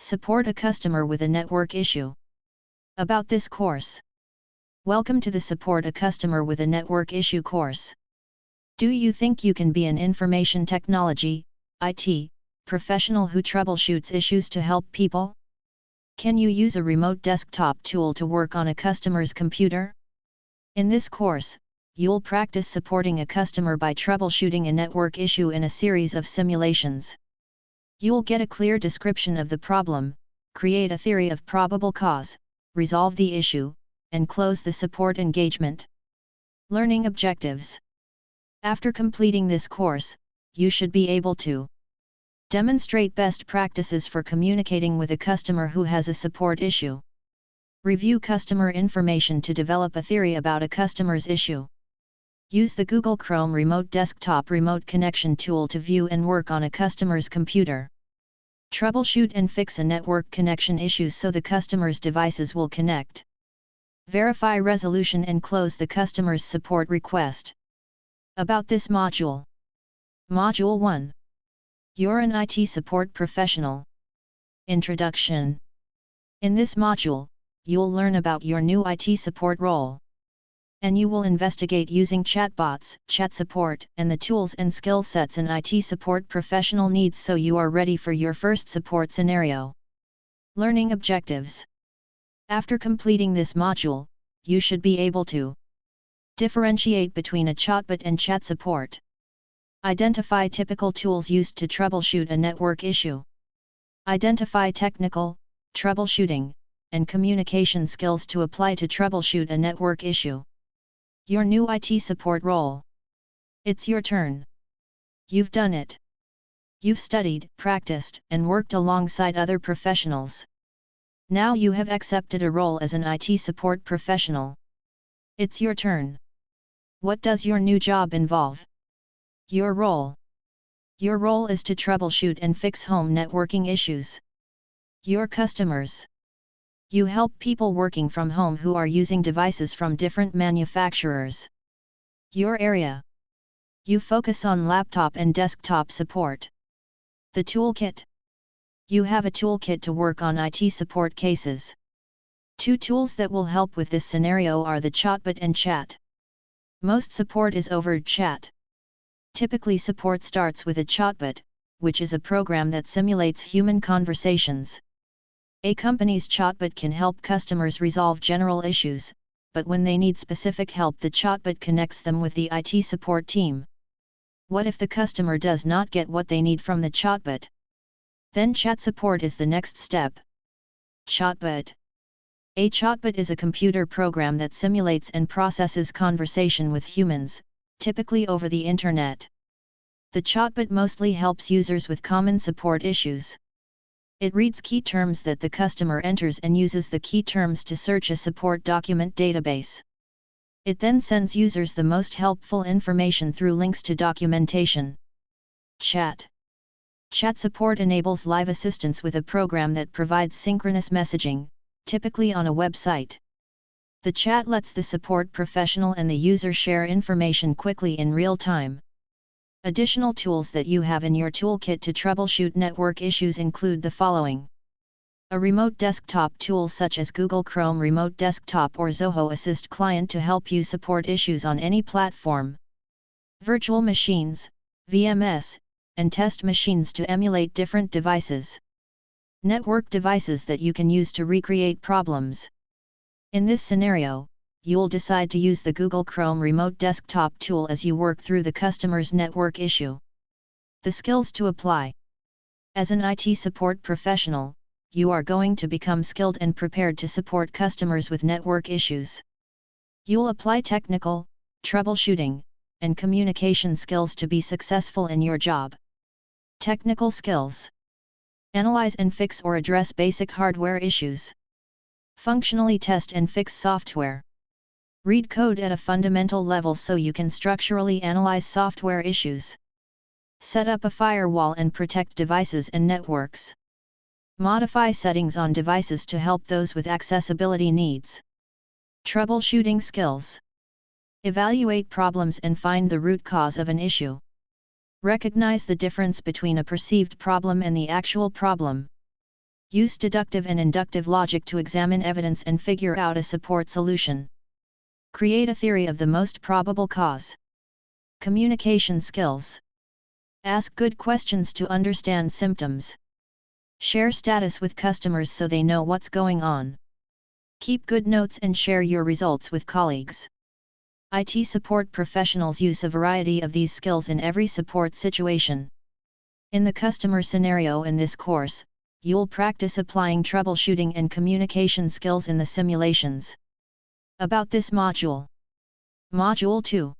Support a customer with a network issue. About this course. Welcome to the Support a Customer with a Network Issue course. Do you think you can be an information technology, IT, professional who troubleshoots issues to help people? Can you use a remote desktop tool to work on a customer's computer? In this course, you'll practice supporting a customer by troubleshooting a network issue in a series of simulations. You'll get a clear description of the problem, create a theory of probable cause, resolve the issue, and close the support engagement. Learning objectives. After completing this course, you should be able to demonstrate best practices for communicating with a customer who has a support issue. Review customer information to develop a theory about a customer's issue. Use the Google Chrome Remote Desktop Remote Connection tool to view and work on a customer's computer. Troubleshoot and fix a network connection issue so the customer's devices will connect. Verify resolution and close the customer's support request. About this module. Module 1. You're an IT support professional. Introduction. In this module, you'll learn about your new IT support role. And you will investigate using chatbots, chat support, and the tools and skill sets an IT support professional needs so you are ready for your first support scenario. Learning objectives. After completing this module, you should be able to differentiate between a chatbot and chat support. Identify typical tools used to troubleshoot a network issue. Identify technical, troubleshooting, and communication skills to apply to troubleshoot a network issue. Your new IT support role. It's your turn. You've done it. You've studied, practiced, and worked alongside other professionals. Now you have accepted a role as an IT support professional. It's your turn. What does your new job involve? Your role. Your role is to troubleshoot and fix home networking issues. Your customers. You help people working from home who are using devices from different manufacturers. Your area. You focus on laptop and desktop support. The toolkit. You have a toolkit to work on IT support cases. Two tools that will help with this scenario are the chatbot and chat. Most support is over chat. Typically support starts with a chatbot, which is a program that simulates human conversations. A company's chatbot can help customers resolve general issues, but when they need specific help the chatbot connects them with the IT support team. What if the customer does not get what they need from the chatbot? Then chat support is the next step. Chatbot. A chatbot is a computer program that simulates and processes conversation with humans, typically over the internet. The chatbot mostly helps users with common support issues. It reads key terms that the customer enters and uses the key terms to search a support document database. It then sends users the most helpful information through links to documentation. Chat. Chat support enables live assistance with a program that provides synchronous messaging, typically on a website. The chat lets the support professional and the user share information quickly in real time. Additional tools that you have in your toolkit to troubleshoot network issues include the following. A remote desktop tool such as Google Chrome Remote Desktop or Zoho Assist Client to help you support issues on any platform. Virtual machines, VMS, and test machines to emulate different devices. Network devices that you can use to recreate problems. In this scenario, you'll decide to use the Google Chrome Remote Desktop tool as you work through the customer's network issue. The skills to apply. As an IT support professional, you are going to become skilled and prepared to support customers with network issues. You'll apply technical, troubleshooting, and communication skills to be successful in your job. Technical skills. Analyze and fix or address basic hardware issues. Functionally test and fix software. Read code at a fundamental level so you can structurally analyze software issues. Set up a firewall and protect devices and networks. Modify settings on devices to help those with accessibility needs. Troubleshooting skills. Evaluate problems and find the root cause of an issue. Recognize the difference between a perceived problem and the actual problem. Use deductive and inductive logic to examine evidence and figure out a support solution. Create a theory of the most probable cause. Communication skills. Ask good questions to understand symptoms. Share status with customers so they know what's going on. Keep good notes and share your results with colleagues. IT support professionals use a variety of these skills in every support situation. In the customer scenario in this course, you'll practice applying troubleshooting and communication skills in the simulations. About this module. Module 2.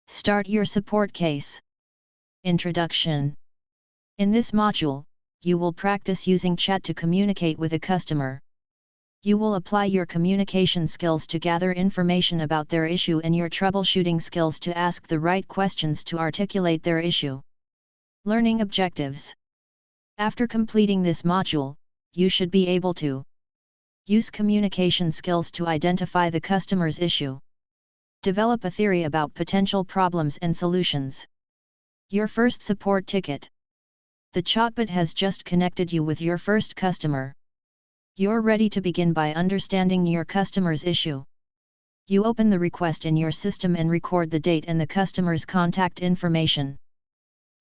Start your support case. Introduction. In this module, you will practice using chat to communicate with a customer. You will apply your communication skills to gather information about their issue and your troubleshooting skills to ask the right questions to articulate their issue. Learning objectives. After completing this module, you should be able to use communication skills to identify the customer's issue. Develop a theory about potential problems and solutions. Your first support ticket. The chatbot has just connected you with your first customer. You're ready to begin by understanding your customer's issue. You open the request in your system and record the date and the customer's contact information.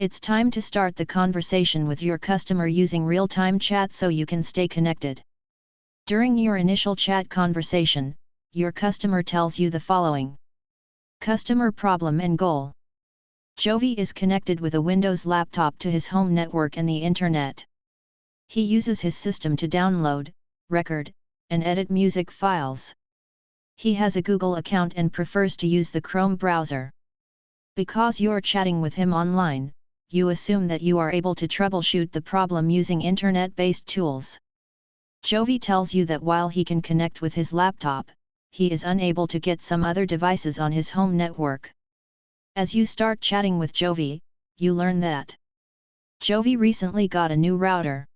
It's time to start the conversation with your customer using real-time chat so you can stay connected. During your initial chat conversation, your customer tells you the following. Customer problem and goal. Jovi is connected with a Windows laptop to his home network and the Internet. He uses his system to download, record, and edit music files. He has a Google account and prefers to use the Chrome browser. Because you're chatting with him online, you assume that you are able to troubleshoot the problem using Internet-based tools. Jovi tells you that while he can connect with his laptop, he is unable to get some other devices on his home network. As you start chatting with Jovi, you learn that Jovi recently got a new router.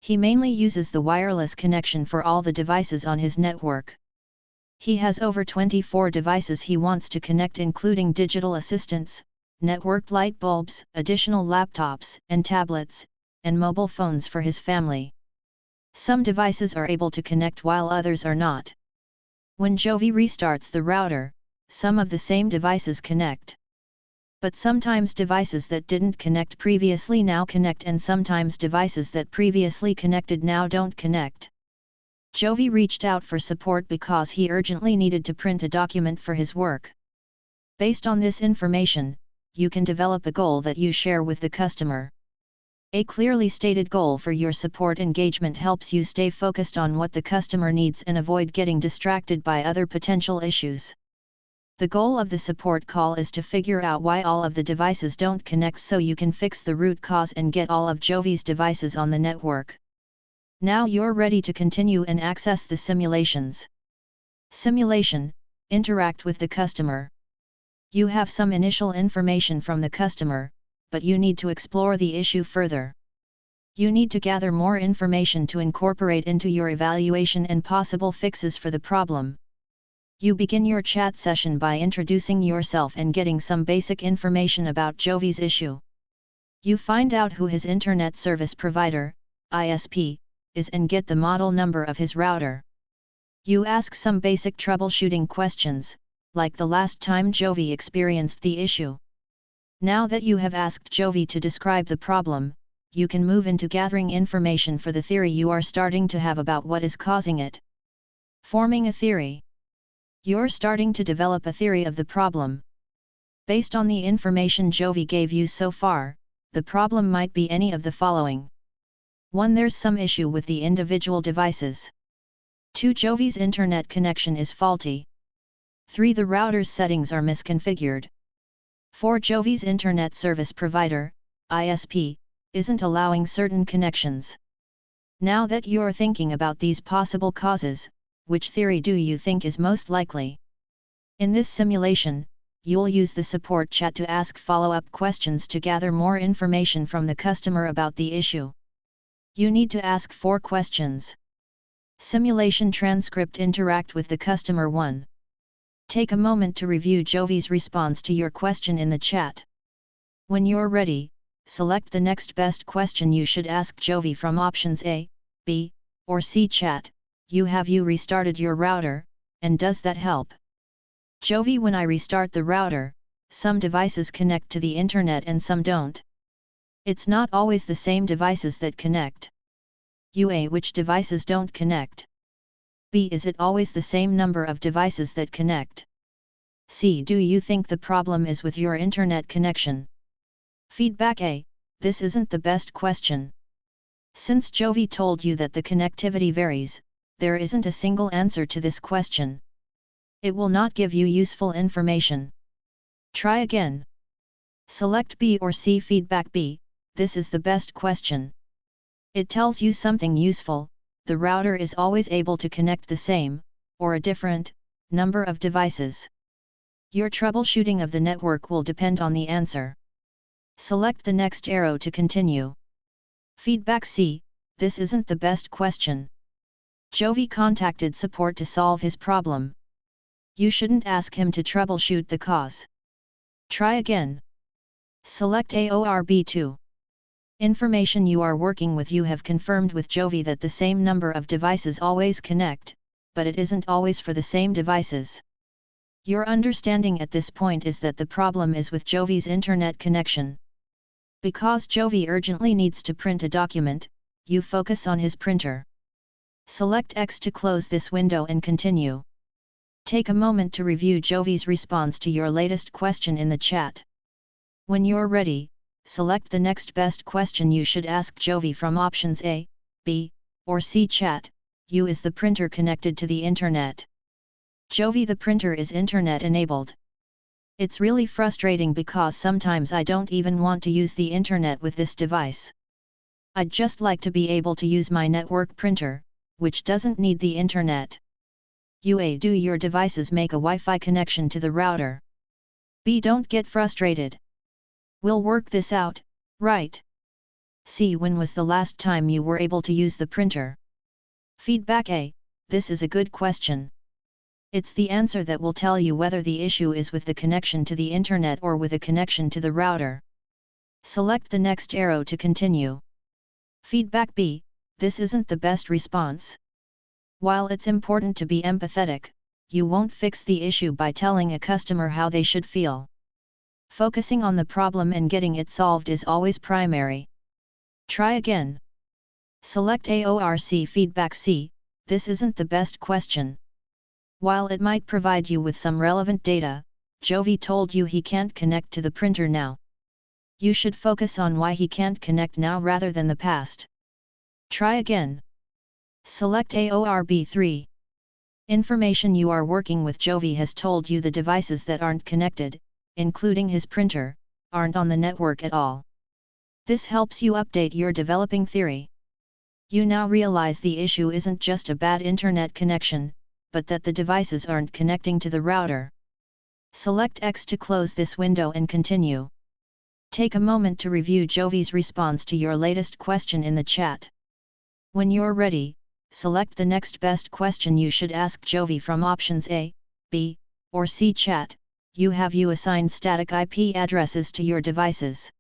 He mainly uses the wireless connection for all the devices on his network. He has over 24 devices he wants to connect, including digital assistants, networked light bulbs, additional laptops and tablets, and mobile phones for his family. Some devices are able to connect while others are not. When Jovi restarts the router, some of the same devices connect. But sometimes devices that didn't connect previously now connect, and sometimes devices that previously connected now don't connect. Jovi reached out for support because he urgently needed to print a document for his work. Based on this information, you can develop a goal that you share with the customer. A clearly stated goal for your support engagement helps you stay focused on what the customer needs and avoid getting distracted by other potential issues. The goal of the support call is to figure out why all of the devices don't connect so you can fix the root cause and get all of Jovi's devices on the network. Now you're ready to continue and access the simulations. Simulation: interact with the customer. You have some initial information from the customer, but you need to explore the issue further. You need to gather more information to incorporate into your evaluation and possible fixes for the problem. You begin your chat session by introducing yourself and getting some basic information about Jovi's issue. You find out who his Internet Service Provider, ISP, is and get the model number of his router. You ask some basic troubleshooting questions, like the last time Jovi experienced the issue. Now that you have asked Jovi to describe the problem, you can move into gathering information for the theory you are starting to have about what is causing it. Forming a theory. You're starting to develop a theory of the problem. Based on the information Jovi gave you so far, the problem might be any of the following. 1. There's some issue with the individual devices. 2. Jovi's internet connection is faulty. 3. The router's settings are misconfigured. 4. Jovi's Internet Service Provider, ISP, isn't allowing certain connections. Now that you're thinking about these possible causes, which theory do you think is most likely? In this simulation, you'll use the support chat to ask follow-up questions to gather more information from the customer about the issue. You need to ask 4 questions. Simulation transcript: interact with the customer. 1. Take a moment to review Jovi's response to your question in the chat. When you're ready, select the next best question you should ask Jovi from options A, B, or C chat, you restarted your router, and does that help? Jovi, when I restart the router, some devices connect to the internet and some don't. It's not always the same devices that connect. A, which devices don't connect? B, is it always the same number of devices that connect? C, do you think the problem is with your internet connection? Feedback A, this isn't the best question. Since Jovi told you that the connectivity varies, there isn't a single answer to this question. It will not give you useful information. Try again. Select B or C. Feedback B, this is the best question. It tells you something useful. The router is always able to connect the same, or a different, number of devices. Your troubleshooting of the network will depend on the answer. Select the next arrow to continue. Feedback C, this isn't the best question. Jovi contacted support to solve his problem. You shouldn't ask him to troubleshoot the cause. Try again. Select A or B2. Information you are working with. You have confirmed with Jovi that the same number of devices always connect, but it isn't always for the same devices. Your understanding at this point is that the problem is with Jovi's internet connection. Because Jovi urgently needs to print a document, you focus on his printer. Select X to close this window and continue. Take a moment to review Jovi's response to your latest question in the chat. When you're ready, select the next best question you should ask Jovi from options A, B, or C chat. U is the printer connected to the internet. Jovi, the printer is internet enabled. It's really frustrating because sometimes I don't even want to use the internet with this device. I'd just like to be able to use my network printer, which doesn't need the internet. A, do your devices make a Wi-Fi connection to the router? B, don't get frustrated. We'll work this out, right? C, when was the last time you were able to use the printer? Feedback A, this is a good question. It's the answer that will tell you whether the issue is with the connection to the internet or with a connection to the router. Select the next arrow to continue. Feedback B, this isn't the best response. While it's important to be empathetic, you won't fix the issue by telling a customer how they should feel. Focusing on the problem and getting it solved is always primary. Try again. Select A or C. Feedback C, this isn't the best question. While it might provide you with some relevant data, Jovi told you he can't connect to the printer now. You should focus on why he can't connect now rather than the past. Try again. Select A or B3. Information you are working with. Jovi has told you the devices that aren't connected, including his printer, aren't on the network at all. This helps you update your developing theory. You now realize the issue isn't just a bad internet connection, but that the devices aren't connecting to the router. Select X to close this window and continue. Take a moment to review Jovi's response to your latest question in the chat. When you're ready, select the next best question you should ask Jovi from options A, B, or C chat. You assigned static IP addresses to your devices.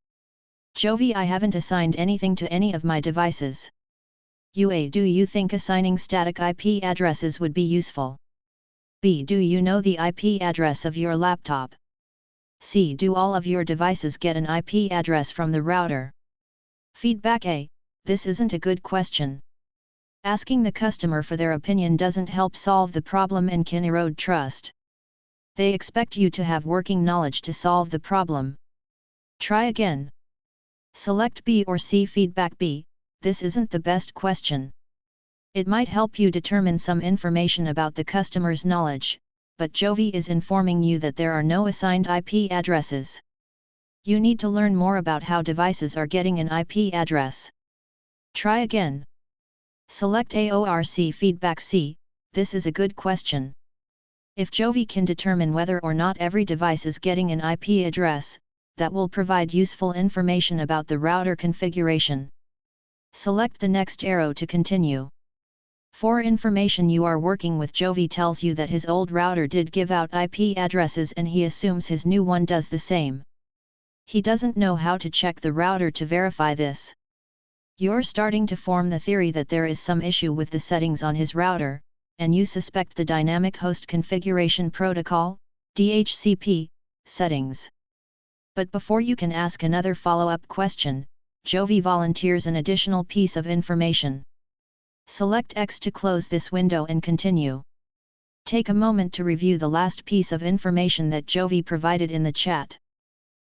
Jovi, I haven't assigned anything to any of my devices. A, do you think assigning static IP addresses would be useful? B, do you know the IP address of your laptop? C, do all of your devices get an IP address from the router? Feedback A, this isn't a good question. Asking the customer for their opinion doesn't help solve the problem and can erode trust. They expect you to have working knowledge to solve the problem. Try again. Select B or C. Feedback B, this isn't the best question. It might help you determine some information about the customer's knowledge, but Jovi is informing you that there are no assigned IP addresses. You need to learn more about how devices are getting an IP address. Try again. Select A or C. Feedback C, this is a good question. If Jovi can determine whether or not every device is getting an IP address, that will provide useful information about the router configuration. Select the next arrow to continue. For information you are working with. Jovi tells you that his old router did give out IP addresses and he assumes his new one does the same. He doesn't know how to check the router to verify this. You're starting to form the theory that there is some issue with the settings on his router, and you suspect the Dynamic Host Configuration Protocol, DHCP, settings. But before you can ask another follow-up question, Jovi volunteers an additional piece of information. Select X to close this window and continue. Take a moment to review the last piece of information that Jovi provided in the chat.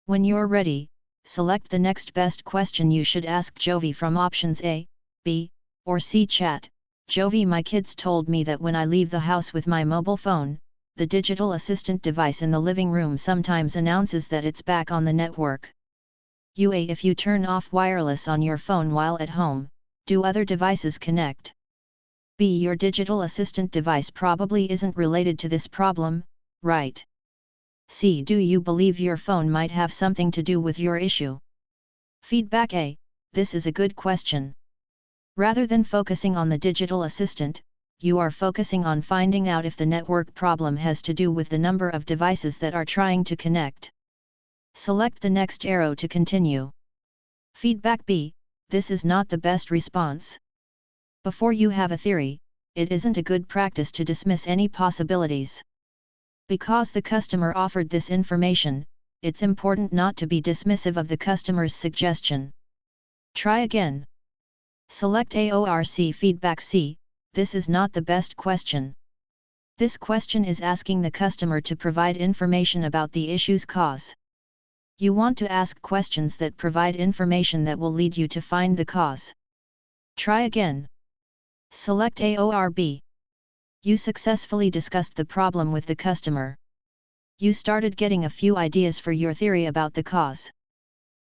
When you're ready, select the next best question you should ask Jovi from options A, B, or C. Chat. Jovi, my kids told me that when I leave the house with my mobile phone, the digital assistant device in the living room sometimes announces that it's back on the network. A. If you turn off wireless on your phone while at home, do other devices connect? B. Your digital assistant device probably isn't related to this problem, right? C. Do you believe your phone might have something to do with your issue? Feedback A. This is a good question. Rather than focusing on the digital assistant, you are focusing on finding out if the network problem has to do with the number of devices that are trying to connect. Select the next arrow to continue. Feedback B. This is not the best response. Before you have a theory, it isn't a good practice to dismiss any possibilities. Because the customer offered this information, it's important not to be dismissive of the customer's suggestion. Try again. Select AORC. Feedback C. This is not the best question. This question is asking the customer to provide information about the issue's cause. You want to ask questions that provide information that will lead you to find the cause. Try again. Select AORB. You successfully discussed the problem with the customer. You started getting a few ideas for your theory about the cause.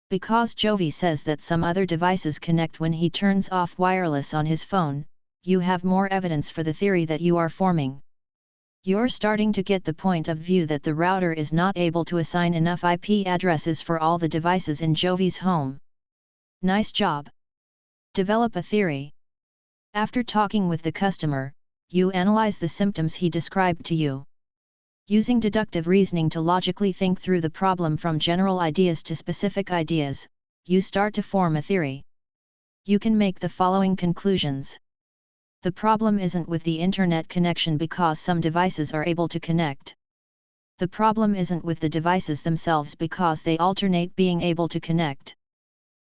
Because Jovi says that some other devices connect when he turns off wireless on his phone, you have more evidence for the theory that you are forming. You're starting to get the point of view that the router is not able to assign enough IP addresses for all the devices in Jovi's home. Nice job. Develop a theory. After talking with the customer, you analyze the symptoms he described to you. Using deductive reasoning to logically think through the problem from general ideas to specific ideas, you start to form a theory. You can make the following conclusions. The problem isn't with the internet connection because some devices are able to connect. The problem isn't with the devices themselves because they alternate being able to connect.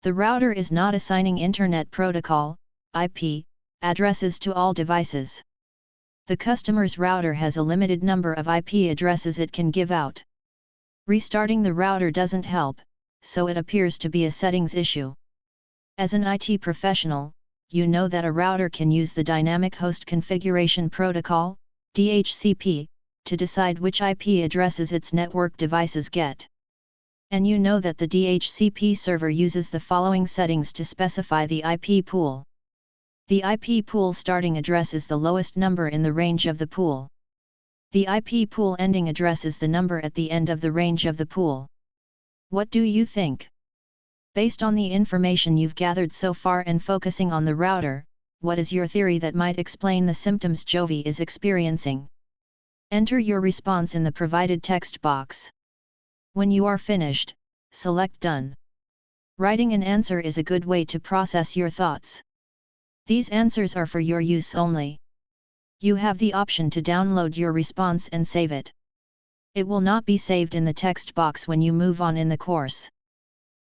The router is not assigning Internet Protocol, IP, addresses to all devices. The customer's router has a limited number of IP addresses it can give out. Restarting the router doesn't help, so it appears to be a settings issue. As an IT professional, you know that a router can use the Dynamic Host Configuration Protocol, DHCP, to decide which IP addresses its network devices get. And you know that the DHCP server uses the following settings to specify the IP pool. The IP pool starting address is the lowest number in the range of the pool. The IP pool ending address is the number at the end of the range of the pool. What do you think? Based on the information you've gathered so far and focusing on the router, what is your theory that might explain the symptoms Jovi is experiencing? Enter your response in the provided text box. When you are finished, select Done. Writing an answer is a good way to process your thoughts. These answers are for your use only. You have the option to download your response and save it. It will not be saved in the text box when you move on in the course.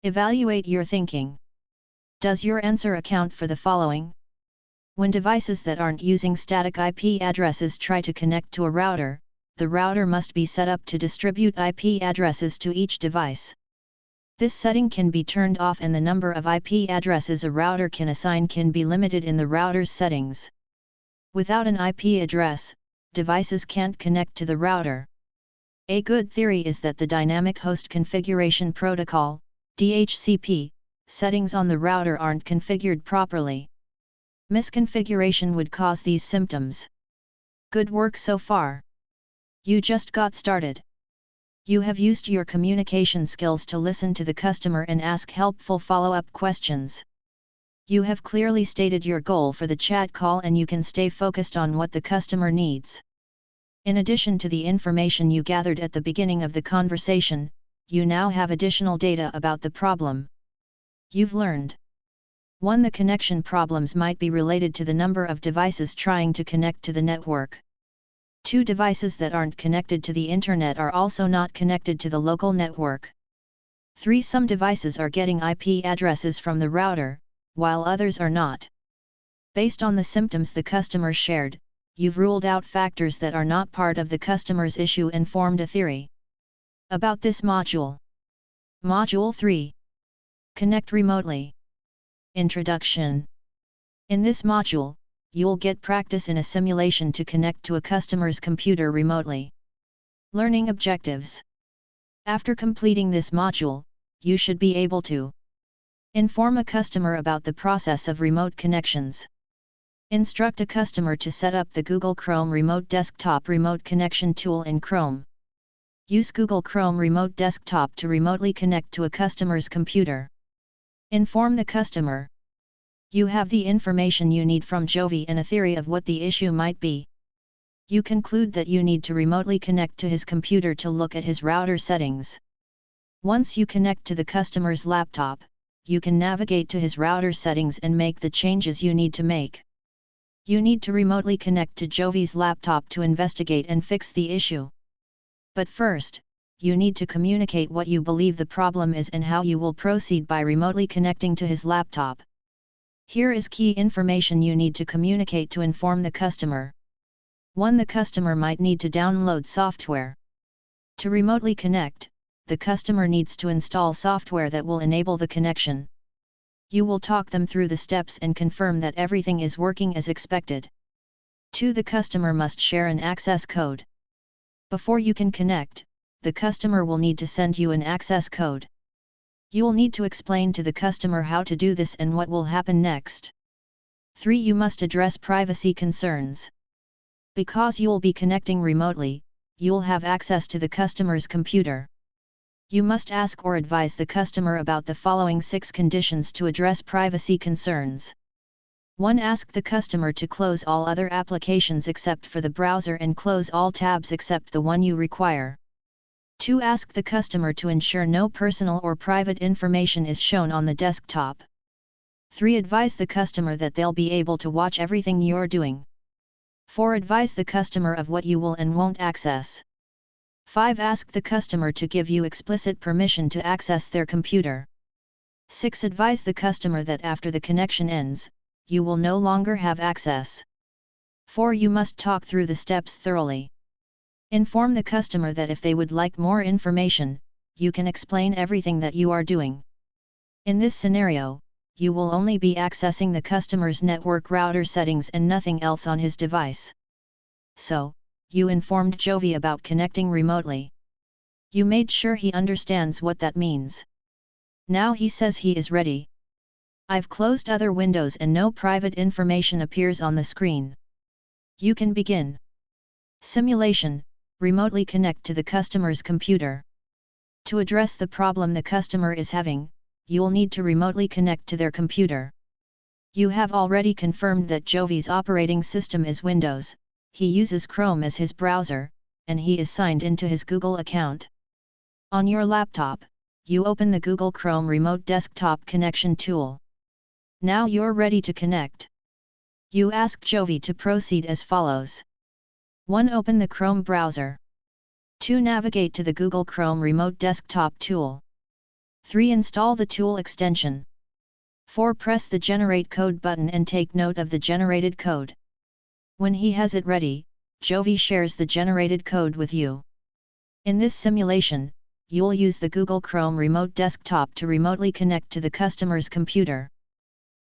Evaluate your thinking. Does your answer account for the following? When devices that aren't using static IP addresses try to connect to a router, the router must be set up to distribute IP addresses to each device. This setting can be turned off and the number of IP addresses a router can assign can be limited in the router's settings. Without an IP address, devices can't connect to the router. A good theory is that the Dynamic Host Configuration Protocol, DHCP, settings on the router aren't configured properly. Misconfiguration would cause these symptoms. Good work so far. You just got started. You have used your communication skills to listen to the customer and ask helpful follow-up questions. You have clearly stated your goal for the chat call and you can stay focused on what the customer needs. In addition to the information you gathered at the beginning of the conversation, you now have additional data about the problem. You've learned 1. The connection problems might be related to the number of devices trying to connect to the network. 2. Devices that aren't connected to the internet are also not connected to the local network. 3. Some devices are getting IP addresses from the router, while others are not. Based on the symptoms the customer shared, you've ruled out factors that are not part of the customer's issue and formed a theory. About this module. Module 3. Connect remotely. Introduction. In this module, you'll get practice in a simulation to connect to a customer's computer remotely. Learning objectives. After completing this module, you should be able to inform a customer about the process of remote connections. Instruct a customer to set up the Google Chrome Remote Desktop Remote Connection tool in Chrome. Use Google Chrome Remote Desktop to remotely connect to a customer's computer. Inform the customer. You have the information you need from Jovi and a theory of what the issue might be. You conclude that you need to remotely connect to his computer to look at his router settings. Once you connect to the customer's laptop, you can navigate to his router settings and make the changes you need to make. You need to remotely connect to Jovi's laptop to investigate and fix the issue. But first, you need to communicate what you believe the problem is and how you will proceed by remotely connecting to his laptop. Here is key information you need to communicate to inform the customer. 1. The customer might need to download software. To remotely connect, the customer needs to install software that will enable the connection. You will talk them through the steps and confirm that everything is working as expected. 2. The customer must share an access code. Before you can connect, the customer will need to send you an access code. You'll need to explain to the customer how to do this and what will happen next. 3. You must address privacy concerns. Because you'll be connecting remotely, you'll have access to the customer's computer. You must ask or advise the customer about the following 6 conditions to address privacy concerns. 1. Ask the customer to close all other applications except for the browser and close all tabs except the one you require. 2. Ask the customer to ensure no personal or private information is shown on the desktop. 3. Advise the customer that they'll be able to watch everything you're doing. 4. Advise the customer of what you will and won't access. 5. Ask the customer to give you explicit permission to access their computer. 6. Advise the customer that after the connection ends, you will no longer have access. 4. You must talk through the steps thoroughly. Inform the customer that if they would like more information, you can explain everything that you are doing. In this scenario, you will only be accessing the customer's network router settings and nothing else on his device. So, you informed Jovi about connecting remotely. You made sure he understands what that means. Now he says he is ready. I've closed other windows and no private information appears on the screen. You can begin. Simulation. Remotely connect to the customer's computer. To address the problem the customer is having, you'll need to remotely connect to their computer. You have already confirmed that Jovi's operating system is Windows, he uses Chrome as his browser, and he is signed into his Google account. On your laptop, you open the Google Chrome Remote Desktop Connection tool. Now you're ready to connect. You ask Jovi to proceed as follows. 1. Open the Chrome browser. 2. Navigate to the Google Chrome Remote Desktop tool. 3. Install the tool extension. 4. Press the Generate Code button and take note of the generated code. When he has it ready, Jovi shares the generated code with you. In this simulation, you'll use the Google Chrome Remote Desktop to remotely connect to the customer's computer.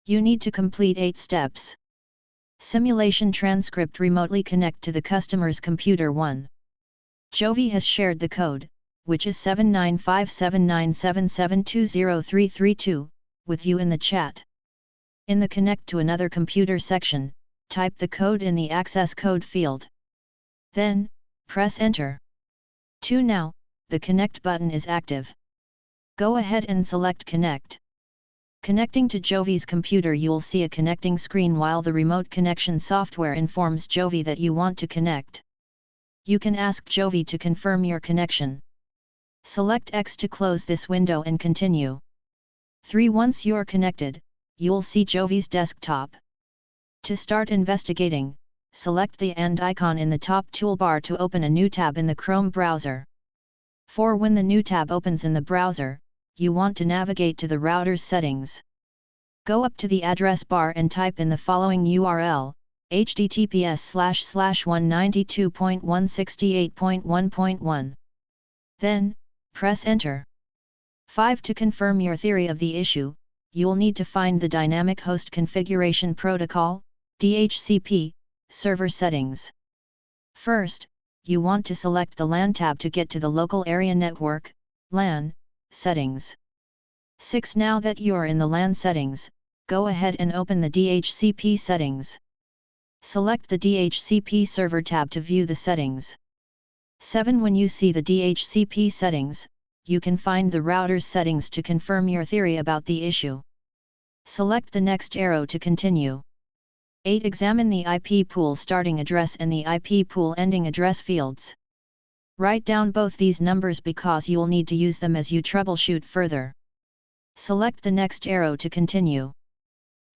You need to complete 8 steps. Simulation transcript. Remotely connect to the customer's computer. 1. Jovi has shared the code, which is 7957977203332, with you in the chat. In the Connect to Another Computer section, type the code in the Access Code field. Then, press Enter. 2. Now, the Connect button is active. Go ahead and select Connect. Connecting to Jovi's computer, you'll see a connecting screen while the remote connection software informs Jovi that you want to connect. You can ask Jovi to confirm your connection. Select X to close this window and continue. 3. Once you're connected, you'll see Jovi's desktop. To start investigating, select the AND icon in the top toolbar to open a new tab in the Chrome browser. For when the new tab opens in the browser, you want to navigate to the router's settings. Go up to the address bar and type in the following URL, https://192.168.1.1. Then, press Enter. 5. To confirm your theory of the issue, you'll need to find the Dynamic Host Configuration Protocol, DHCP, server settings. First, you want to select the LAN tab to get to the local area network, LAN, settings. 6. Now that you're in the LAN settings, go ahead and open the DHCP settings. Select the DHCP server tab to view the settings. 7. When you see the DHCP settings, you can find the router's settings to confirm your theory about the issue. Select the next arrow to continue. 8. Examine the IP pool starting address and the IP pool ending address fields. Write down both these numbers because you'll need to use them as you troubleshoot further. Select the next arrow to continue.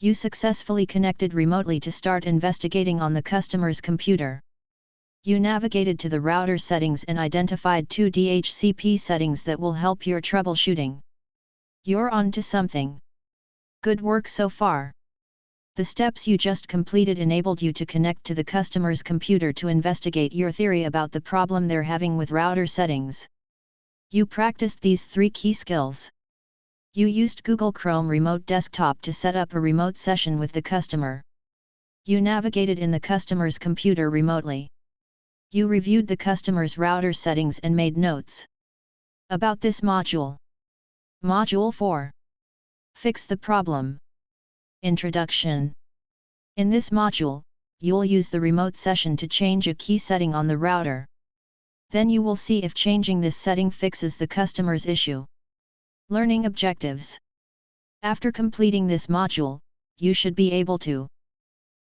You successfully connected remotely to start investigating on the customer's computer. You navigated to the router settings and identified 2 DHCP settings that will help your troubleshooting. You're on to something. Good work so far. The steps you just completed enabled you to connect to the customer's computer to investigate your theory about the problem they're having with router settings. You practiced these 3 key skills. You used Google Chrome Remote Desktop to set up a remote session with the customer. You navigated in the customer's computer remotely. You reviewed the customer's router settings and made notes. About this module. Module 4. Fix the problem. Introduction. In this module, you'll use the remote session to change a key setting on the router. Then you will see if changing this setting fixes the customer's issue. Learning objectives. After completing this module, you should be able to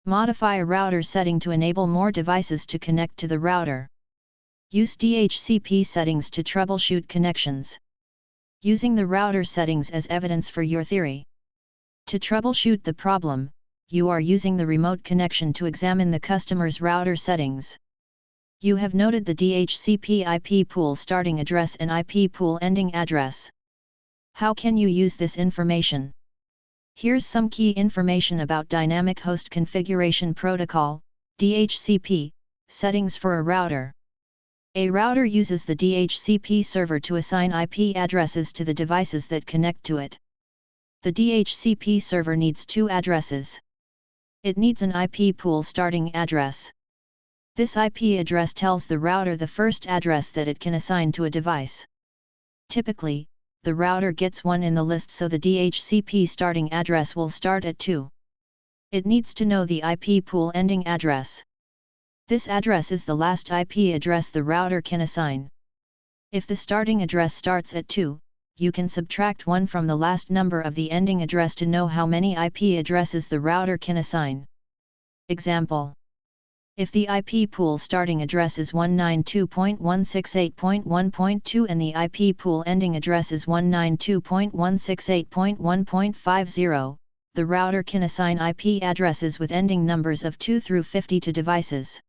modify a router setting to enable more devices to connect to the router. Use DHCP settings to troubleshoot connections. Using the router settings as evidence for your theory. To troubleshoot the problem, you are using the remote connection to examine the customer's router settings. You have noted the DHCP IP pool starting address and IP pool ending address. How can you use this information? Here's some key information about Dynamic Host Configuration Protocol, DHCP, settings for a router. A router uses the DHCP server to assign IP addresses to the devices that connect to it. The DHCP server needs 2 addresses. It needs an IP pool starting address. This IP address tells the router the first address that it can assign to a device. Typically, the router gets 1 in the list, so the DHCP starting address will start at 2. It needs to know the IP pool ending address. This address is the last IP address the router can assign. If the starting address starts at 2, you can subtract 1 from the last number of the ending address to know how many IP addresses the router can assign. Example. If the IP pool starting address is 192.168.1.2 and the IP pool ending address is 192.168.1.50, the router can assign IP addresses with ending numbers of 2 through 50 to devices.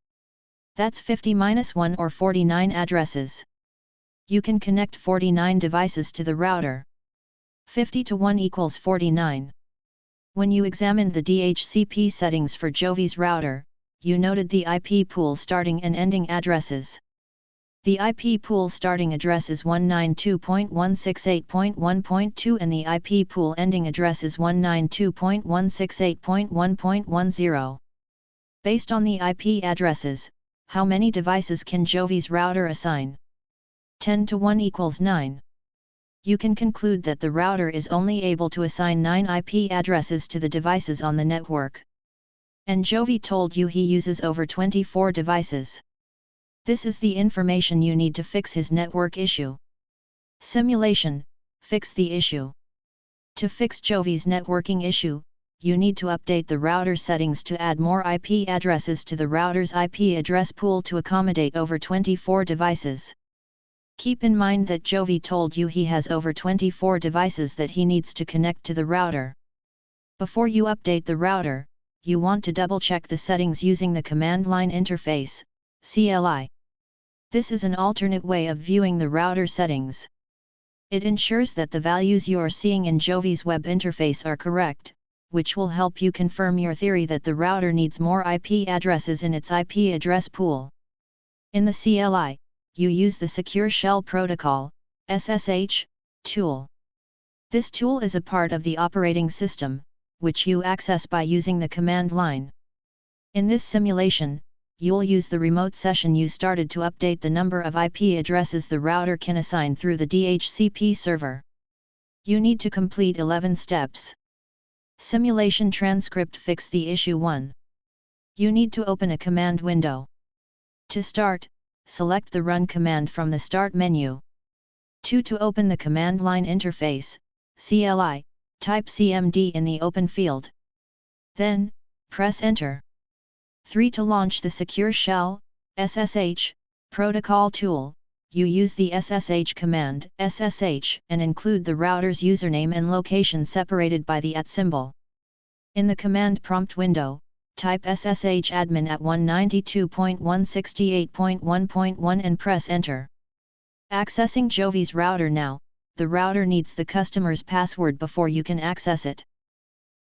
That's 50-1 or 49 addresses. You can connect 49 devices to the router. 50 to 1 equals 49. When you examined the DHCP settings for Jovi's router, you noted the IP pool starting and ending addresses. The IP pool starting address is 192.168.1.2 and the IP pool ending address is 192.168.1.10. Based on the IP addresses, how many devices can Jovi's router assign? 10 to 1 equals 9. You can conclude that the router is only able to assign 9 IP addresses to the devices on the network. And Jovi told you he uses over 24 devices. This is the information you need to fix his network issue. Simulation, fix the issue. To fix Jovi's networking issue, you need to update the router settings to add more IP addresses to the router's IP address pool to accommodate over 24 devices. Keep in mind that Jovi told you he has over 24 devices that he needs to connect to the router. Before you update the router, you want to double-check the settings using the command line interface, CLI. This is an alternate way of viewing the router settings. It ensures that the values you are seeing in Jovi's web interface are correct, which will help you confirm your theory that the router needs more IP addresses in its IP address pool. In the CLI, you use the Secure Shell Protocol, SSH, tool. This tool is a part of the operating system, which you access by using the command line. In this simulation, you'll use the remote session you started to update the number of IP addresses the router can assign through the DHCP server. You need to complete 11 steps. Simulation transcript. Fix the issue. 1. You need to open a command window. To start, select the Run command from the Start menu. 2. To open the command line interface, CLI, type CMD in the Open field. Then, press Enter. 3. To launch the Secure Shell, SSH, protocol tool, you use the SSH command, SSH, and include the router's username and location separated by the @ symbol. In the command prompt window, type SSH admin at 192.168.1.1 and press Enter. Accessing Jovi's router now, the router needs the customer's password before you can access it.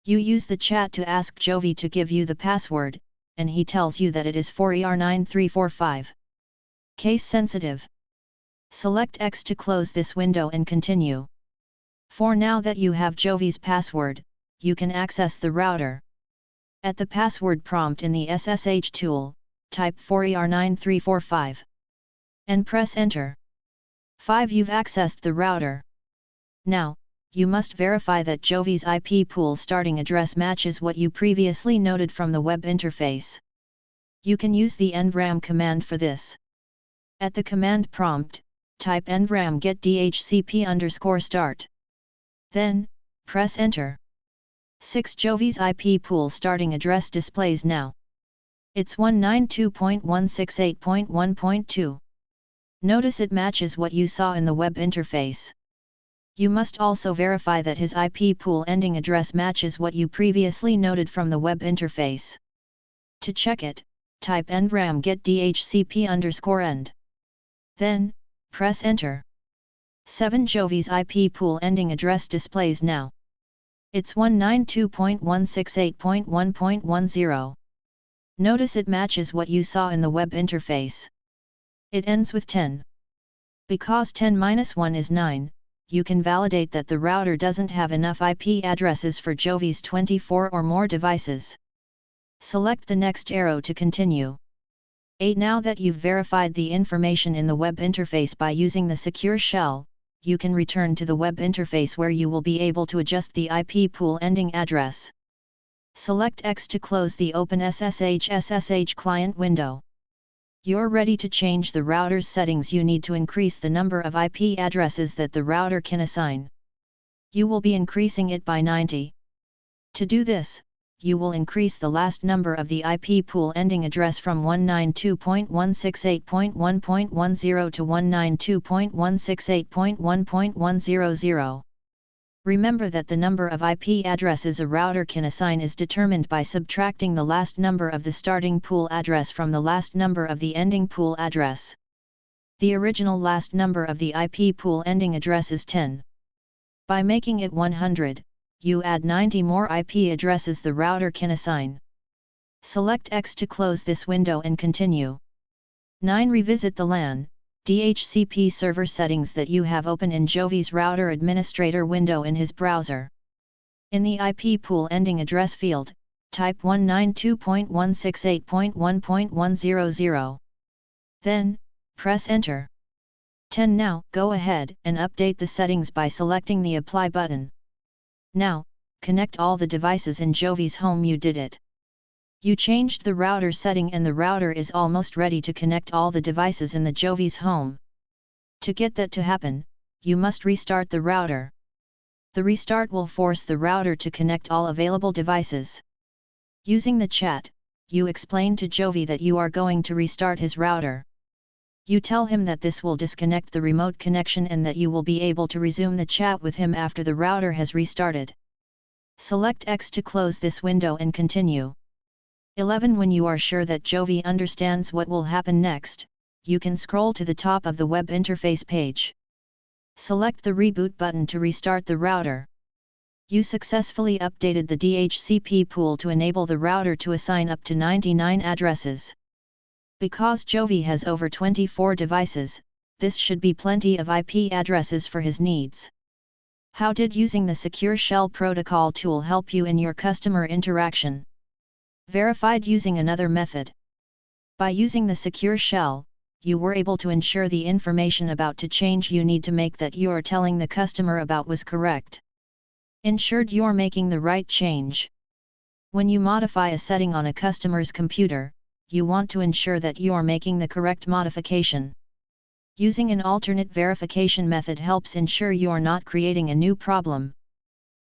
You use the chat to ask Jovi to give you the password, and he tells you that it is 4ER9345. Case sensitive. Select X to close this window and continue. For now that you have Jovi's password, you can access the router. At the password prompt in the SSH tool, type 4ER9345. And press Enter. 5. You've accessed the router. Now, you must verify that Jovi's IP pool starting address matches what you previously noted from the web interface. You can use the nvram command for this. At the command prompt, type nvram get dhcp_start. Then, press Enter. 6. Jovi's IP pool starting address displays now. It's 192.168.1.2. Notice it matches what you saw in the web interface. You must also verify that his IP pool ending address matches what you previously noted from the web interface. To check it, type nvram get dhcp_end. Then, press Enter. 7. Jovi's IP pool ending address displays now. It's 192.168.1.10. Notice it matches what you saw in the web interface. It ends with 10. Because 10-1 is 9, you can validate that the router doesn't have enough IP addresses for Jovi's 24 or more devices. Select the next arrow to continue. 8. Now that you've verified the information in the web interface by using the Secure Shell, you can return to the web interface where you will be able to adjust the IP pool ending address. Select X to close the Open SSH client window. You're ready to change the router's settings. You need to increase the number of IP addresses that the router can assign. You will be increasing it by 90. To do this, you will increase the last number of the IP pool ending address from 192.168.1.10 to 192.168.1.100. Remember that the number of IP addresses a router can assign is determined by subtracting the last number of the starting pool address from the last number of the ending pool address. The original last number of the IP pool ending address is 10. By making it 100, you add 90 more IP addresses the router can assign. Select X to close this window and continue. 9. Revisit the LAN, DHCP server settings that you have open in Jovi's router administrator window in his browser. In the IP pool ending address field, type 192.168.1.100. Then, press Enter. 10. Now, go ahead and update the settings by selecting the Apply button. Now, connect all the devices in Jovi's home. You did it. You changed the router setting and the router is almost ready to connect all the devices in the Jovi's home. To get that to happen, you must restart the router. The restart will force the router to connect all available devices. Using the chat, you explain to Jovi that you are going to restart his router. You tell him that this will disconnect the remote connection and that you will be able to resume the chat with him after the router has restarted. Select X to close this window and continue. 11. When you are sure that Jovi understands what will happen next, you can scroll to the top of the web interface page. Select the Reboot button to restart the router. You successfully updated the DHCP pool to enable the router to assign up to 99 addresses. Because Jovi has over 24 devices, this should be plenty of IP addresses for his needs. How did using the Secure Shell Protocol tool help you in your customer interaction? Verified using another method. By using the Secure Shell, you were able to ensure the information about to change you need to make that you are telling the customer about was correct. Ensured you're making the right change. When you modify a setting on a customer's computer, you want to ensure that you are making the correct modification. Using an alternate verification method helps ensure you are not creating a new problem.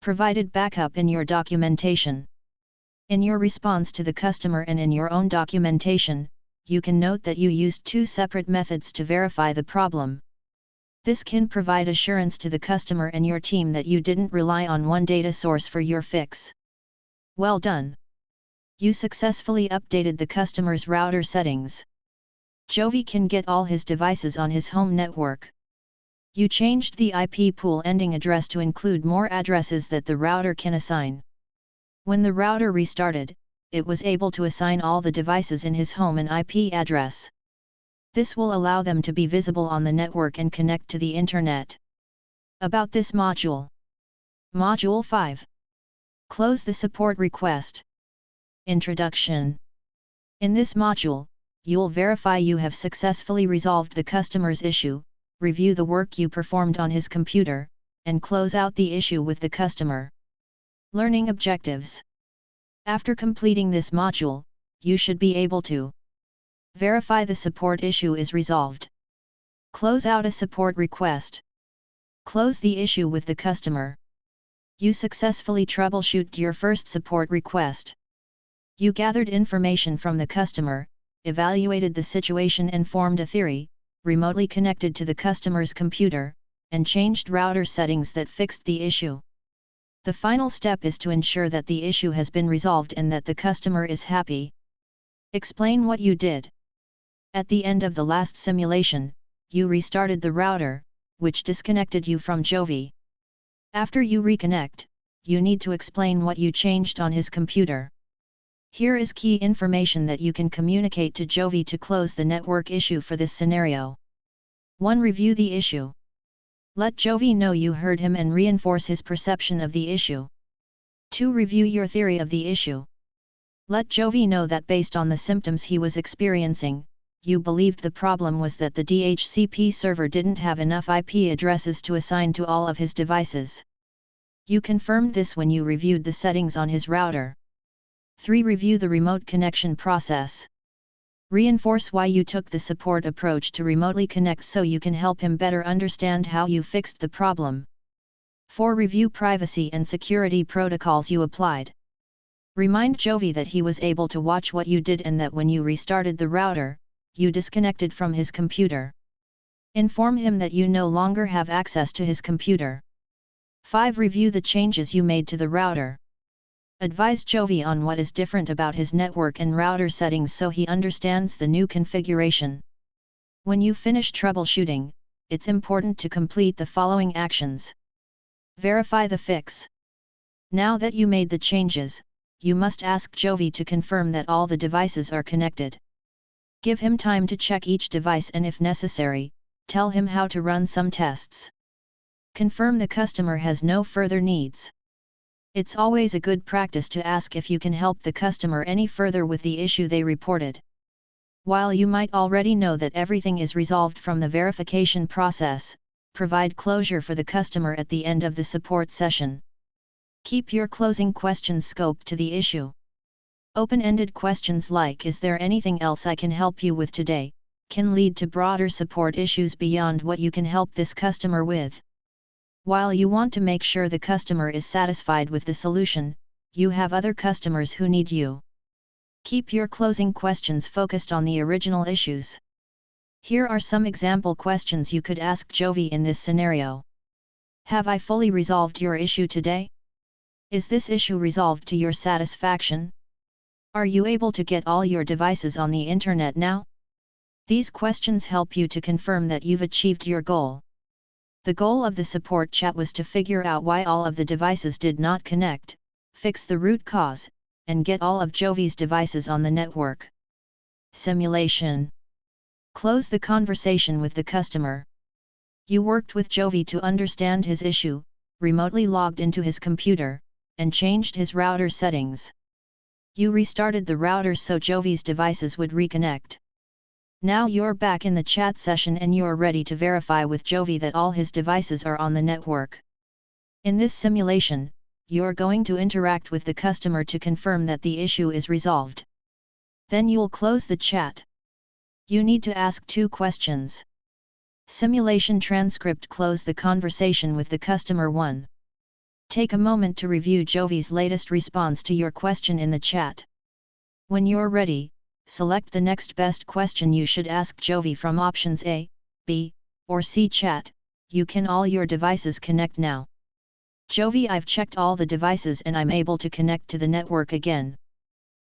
Provided backup in your documentation. In your response to the customer and in your own documentation, you can note that you used two separate methods to verify the problem. This can provide assurance to the customer and your team that you didn't rely on one data source for your fix. Well done! You successfully updated the customer's router settings. Jovi can get all his devices on his home network. You changed the IP pool ending address to include more addresses that the router can assign. When the router restarted, it was able to assign all the devices in his home an IP address. This will allow them to be visible on the network and connect to the Internet. About this module. Module 5. Close the support request. Introduction. In this module, you'll verify you have successfully resolved the customer's issue, review the work you performed on his computer, and close out the issue with the customer. Learning objectives. After completing this module, you should be able to verify the support issue is resolved. Close out a support request. Close the issue with the customer. You successfully troubleshoot your first support request. You gathered information from the customer, evaluated the situation and formed a theory, remotely connected to the customer's computer, and changed router settings that fixed the issue. The final step is to ensure that the issue has been resolved and that the customer is happy. Explain what you did. At the end of the last simulation, you restarted the router, which disconnected you from Jovi. After you reconnect, you need to explain what you changed on his computer. Here is key information that you can communicate to Jovi to close the network issue for this scenario. 1. Review the issue. Let Jovi know you heard him and reinforce his perception of the issue. 2. Review your theory of the issue. Let Jovi know that based on the symptoms he was experiencing, you believed the problem was that the DHCP server didn't have enough IP addresses to assign to all of his devices. You confirmed this when you reviewed the settings on his router. 3. Review the remote connection process. Reinforce why you took the support approach to remotely connect so you can help him better understand how you fixed the problem. 4. Review privacy and security protocols you applied. Remind Jovi that he was able to watch what you did and that when you restarted the router, you disconnected from his computer. Inform him that you no longer have access to his computer. 5. Review the changes you made to the router. Advise Jovi on what is different about his network and router settings so he understands the new configuration. When you finish troubleshooting, it's important to complete the following actions. Verify the fix. Now that you made the changes, you must ask Jovi to confirm that all the devices are connected. Give him time to check each device and if necessary, tell him how to run some tests. Confirm the customer has no further needs. It's always a good practice to ask if you can help the customer any further with the issue they reported. While you might already know that everything is resolved from the verification process, provide closure for the customer at the end of the support session. Keep your closing questions scoped to the issue. Open-ended questions like "Is there anything else I can help you with today?" can lead to broader support issues beyond what you can help this customer with. While you want to make sure the customer is satisfied with the solution, you have other customers who need you. Keep your closing questions focused on the original issues. Here are some example questions you could ask Jovi in this scenario. Have I fully resolved your issue today? Is this issue resolved to your satisfaction? Are you able to get all your devices on the internet now? These questions help you to confirm that you've achieved your goal. The goal of the support chat was to figure out why all of the devices did not connect, fix the root cause, and get all of Jovi's devices on the network. Simulation. Close the conversation with the customer. You worked with Jovi to understand his issue, remotely logged into his computer, and changed his router settings. You restarted the router so Jovi's devices would reconnect. Now you're back in the chat session and you're ready to verify with Jovi that all his devices are on the network. In this simulation, you're going to interact with the customer to confirm that the issue is resolved. Then you'll close the chat. You need to ask 2 questions. Simulation transcript. Close the conversation with the customer. 1. Take a moment to review Jovi's latest response to your question in the chat. When you're ready, select the next best question you should ask Jovi from options A, B, or C. Chat. You can all your devices connect now. Jovi, I've checked all the devices and I'm able to connect to the network again.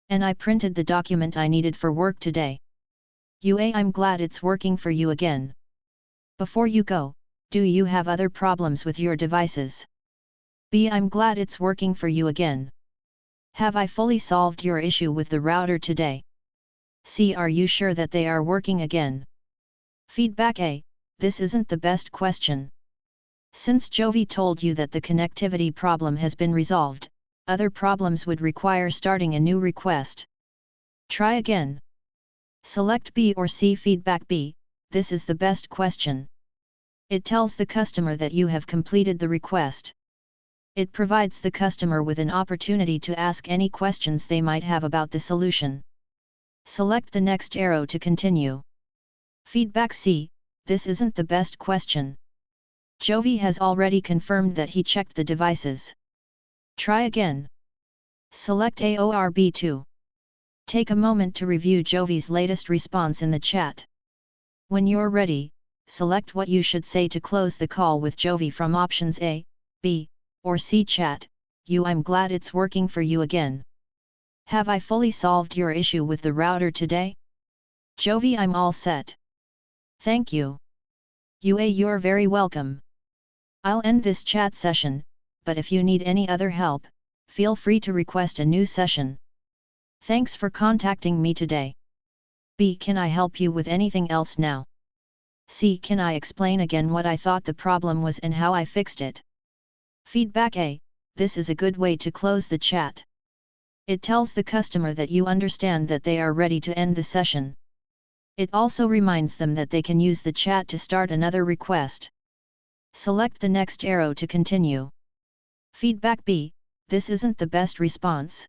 And I printed the document I needed for work today. A, I'm glad it's working for you again. Before you go, do you have other problems with your devices? B, I'm glad it's working for you again. Have I fully solved your issue with the router today? C, are you sure that they are working again? Feedback. A, this isn't the best question. Since Jovi told you that the connectivity problem has been resolved, other problems would require starting a new request. Try again. Select B or C. Feedback. B, this is the best question. It tells the customer that you have completed the request. It provides the customer with an opportunity to ask any questions they might have about the solution. Select the next arrow to continue. Feedback. C, this isn't the best question. Jovi has already confirmed that he checked the devices. Try again. Select A or B. 2. Take a moment to review Jovi's latest response in the chat. When you're ready, select what you should say to close the call with Jovi from options A, B, or C. Chat. I'm glad it's working for you again. Have I fully solved your issue with the router today? Jovi, I'm all set. Thank you. You're very welcome. I'll end this chat session, but if you need any other help, feel free to request a new session. Thanks for contacting me today. B, can I help you with anything else now? C, can I explain again what I thought the problem was and how I fixed it? Feedback. A, this is a good way to close the chat. It tells the customer that you understand that they are ready to end the session. It also reminds them that they can use the chat to start another request. Select the next arrow to continue. Feedback. B, this isn't the best response.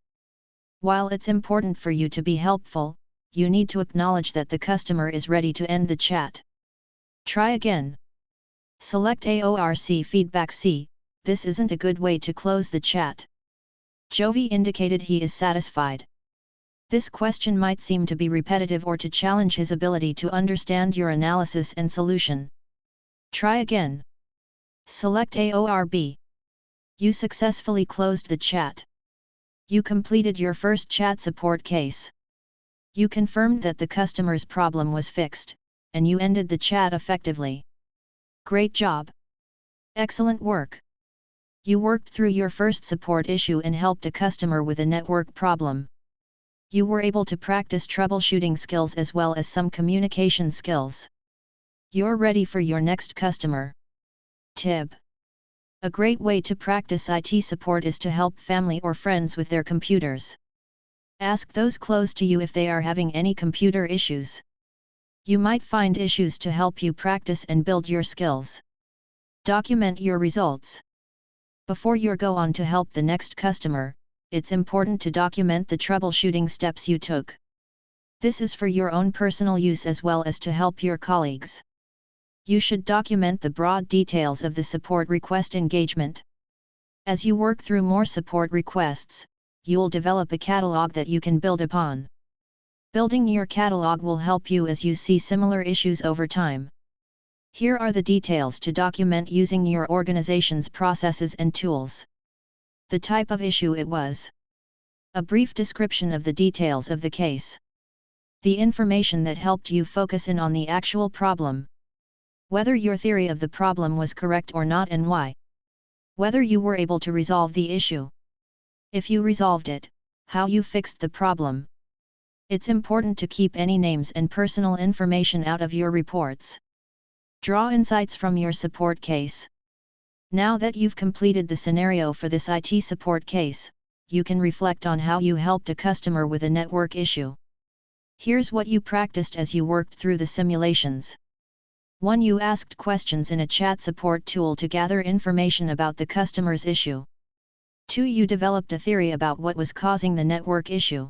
While it's important for you to be helpful, you need to acknowledge that the customer is ready to end the chat. Try again. Select A or C. Feedback. C, this isn't a good way to close the chat. Jovi indicated he is satisfied. This question might seem to be repetitive or to challenge his ability to understand your analysis and solution. Try again. Select A or B. You successfully closed the chat. You completed your first chat support case. You confirmed that the customer's problem was fixed, and you ended the chat effectively. Great job! Excellent work! You worked through your first support issue and helped a customer with a network problem. You were able to practice troubleshooting skills as well as some communication skills. You're ready for your next customer. Tip: a great way to practice IT support is to help family or friends with their computers. Ask those close to you if they are having any computer issues. You might find issues to help you practice and build your skills. Document your results. Before you go on to help the next customer, it's important to document the troubleshooting steps you took. This is for your own personal use as well as to help your colleagues. You should document the broad details of the support request engagement. As you work through more support requests, you'll develop a catalog that you can build upon. Building your catalog will help you as you see similar issues over time. Here are the details to document using your organization's processes and tools. The type of issue it was. A brief description of the details of the case. The information that helped you focus in on the actual problem. Whether your theory of the problem was correct or not and why. Whether you were able to resolve the issue. If you resolved it, how you fixed the problem. It's important to keep any names and personal information out of your reports. Draw insights from your support case. Now that you've completed the scenario for this IT support case, you can reflect on how you helped a customer with a network issue. Here's what you practiced as you worked through the simulations. 1. You asked questions in a chat support tool to gather information about the customer's issue. 2. You developed a theory about what was causing the network issue.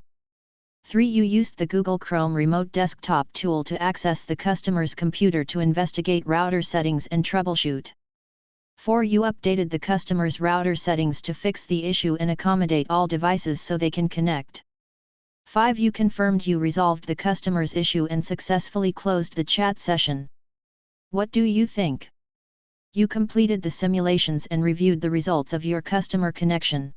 3. You used the Google Chrome remote desktop tool to access the customer's computer to investigate router settings and troubleshoot. 4. You updated the customer's router settings to fix the issue and accommodate all devices so they can connect. 5. You confirmed you resolved the customer's issue and successfully closed the chat session. What do you think? You completed the simulations and reviewed the results of your customer connection.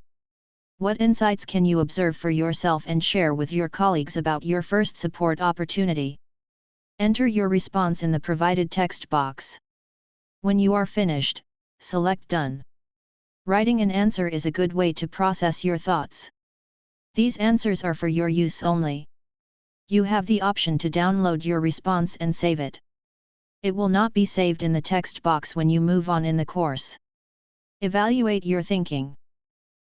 What insights can you observe for yourself and share with your colleagues about your first support opportunity? Enter your response in the provided text box. When you are finished, select Done. Writing an answer is a good way to process your thoughts. These answers are for your use only. You have the option to download your response and save it. It will not be saved in the text box when you move on in the course. Evaluate your thinking.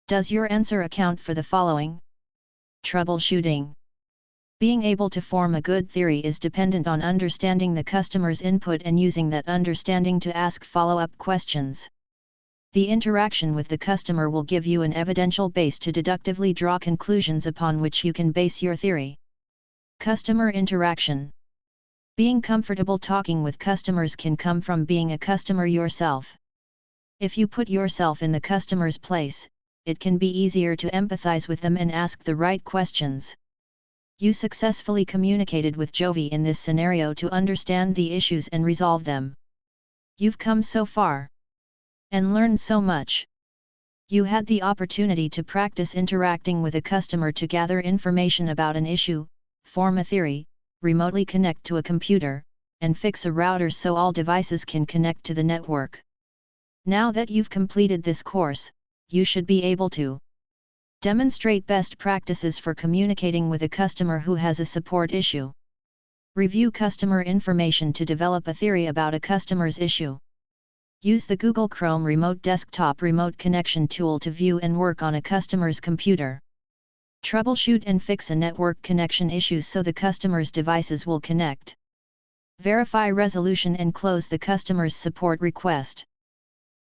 Does your answer account for the following? Troubleshooting. Being able to form a good theory is dependent on understanding the customer's input and using that understanding to ask follow-up questions. The interaction with the customer will give you an evidential base to deductively draw conclusions upon which you can base your theory. Customer interaction. Being comfortable talking with customers can come from being a customer yourself. If you put yourself in the customer's place, it can be easier to empathize with them and ask the right questions. You successfully communicated with Jovi in this scenario to understand the issues and resolve them. You've come so far and learned so much. You had the opportunity to practice interacting with a customer to gather information about an issue, form a theory, remotely connect to a computer, and fix a router so all devices can connect to the network. Now that you've completed this course, you should be able to demonstrate best practices for communicating with a customer who has a support issue. Review customer information to develop a theory about a customer's issue. Use the Google Chrome remote desktop remote connection tool to view and work on a customer's computer. Troubleshoot and fix a network connection issue so the customer's devices will connect. Verify resolution and close the customer's support request.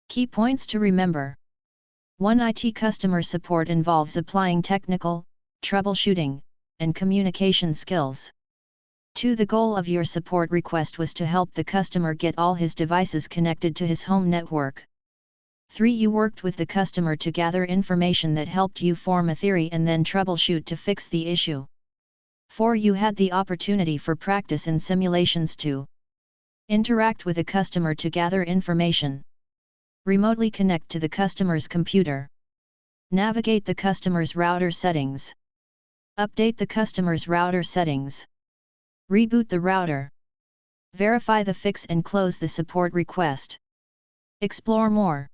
Key points to remember. 1. IT customer support involves applying technical, troubleshooting, and communication skills. 2. The goal of your support request was to help the customer get all his devices connected to his home network. 3. You worked with the customer to gather information that helped you form a theory and then troubleshoot to fix the issue. 4. You had the opportunity for practice and simulations to interact with a customer to gather information. Remotely connect to the customer's computer. Navigate the customer's router settings. Update the customer's router settings. Reboot the router. Verify the fix and close the support request. Explore more.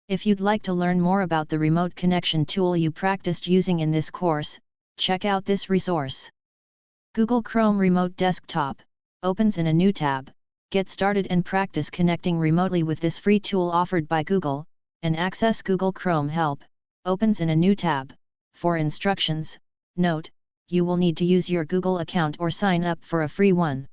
If you'd like to learn more about the remote connection tool you practiced using in this course, check out this resource. Google Chrome Remote Desktop opens in a new tab. Get started and practice connecting remotely with this free tool offered by Google, and access Google Chrome Help opens in a new tab. For instructions, note, you will need to use your Google account or sign up for a free one.